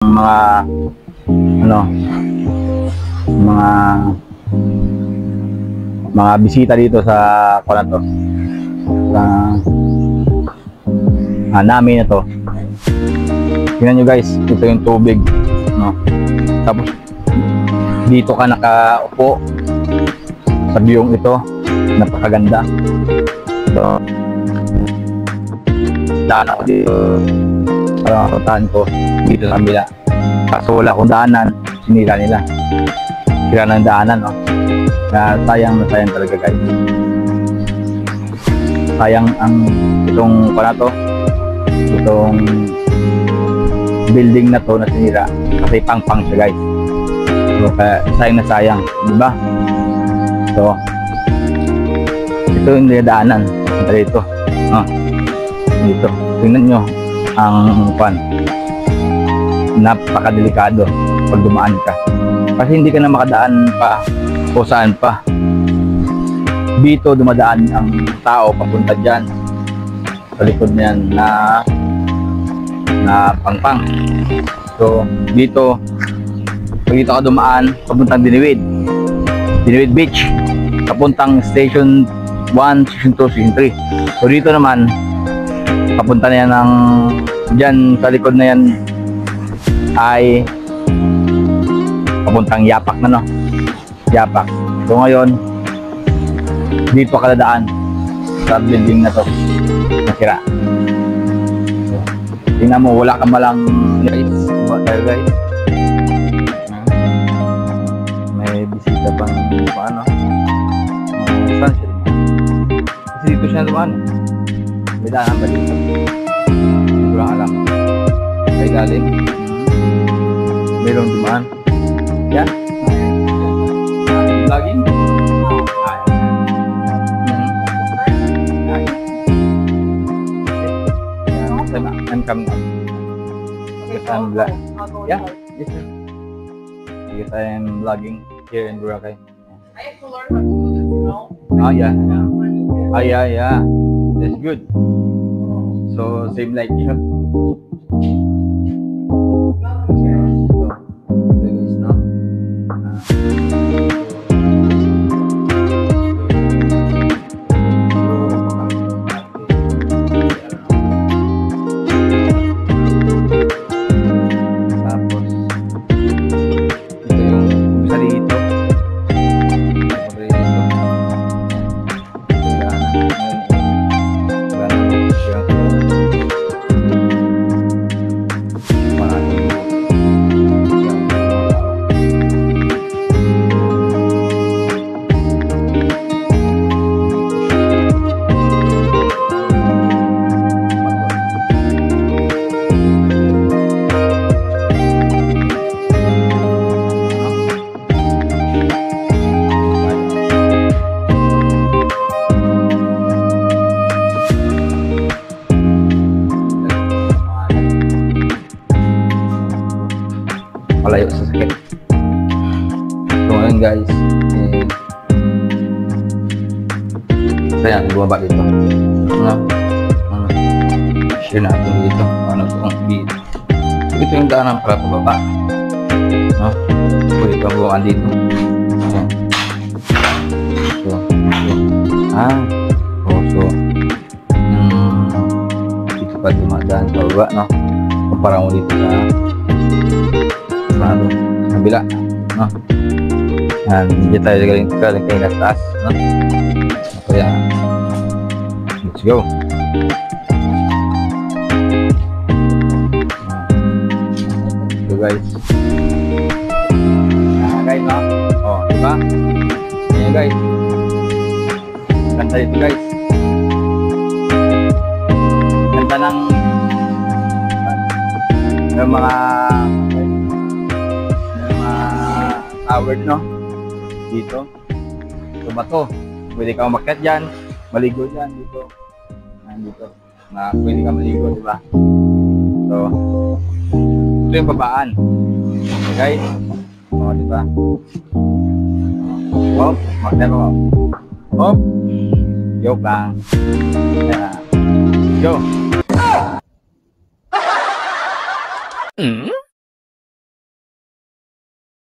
mga ano, mga bisita dito sa kuwan to, sa namin na to. Tingnan nyo guys, ito yung tubig, no? Tapos dito ka nakaupo sa biyong ito, napakaganda. So daan ako dito, parang kapuntahan ko dito sa kabila, kaso wala akong daanan, sinira nila, sira ng daanan, no? Na sayang talaga guys, sayang ang itong para to, itong building na to na sinira kasi pang siya guys. So kaya sayang, di ba? So ito yung daanan dito, dito tingnan nyo ang pan, napakadelikado pag dumaan ka kasi hindi ka na makadaan pa o saan pa. Dito dumadaan ang tao papunta dyan sa likod niyan na pangpang. So dito pag dito ka dumaan papuntang Diniwid Beach, papuntang Station 1, Station 2, Station 3. So dito naman papunta na yan ng dyan sa likod na yan ay papuntang Yapak na, no? Yapak. So ngayon dito ka dadaan sa building na to nasira. So, tingnan mo, wala ka malang guys, tayo guys, may bisita pang paano, saan siya kasi dito siya naman, may daanan ba dito? Hindi ko lang alam. May galing. Mayroong dumaan. Yan. Vlogging. I'm coming up. Because I'm vlogging. Yeah. Yes, sir. Because I am vlogging here in Boracay. I have to learn how to do this, you know? Oh, yeah. Oh, yeah. That's good. So, same like you. Malayo sa sakit. So ngayon guys, kaya bumaba dito. Share natin dito. Ano itong dito. Ito yung daanan para pababa. Pwede ka buwan dito. So, dito pa dumadaan sa baba, no? Kumpara mo dito sa kabila, no? Hindi tayo galing kayo na taas, no? Kaya let's go. So guys, guys, no? Oh, diba? Ayan guys, ganda dito guys, ganda ng mga tower, no? Dito bato, pwede ka umakyat dyan, maligo dyan dito, dito na pwede ka maligo, diba? So ito yung babaan, okay guys? O, diba? Hop, magdano mo, hop, joke lang. Go.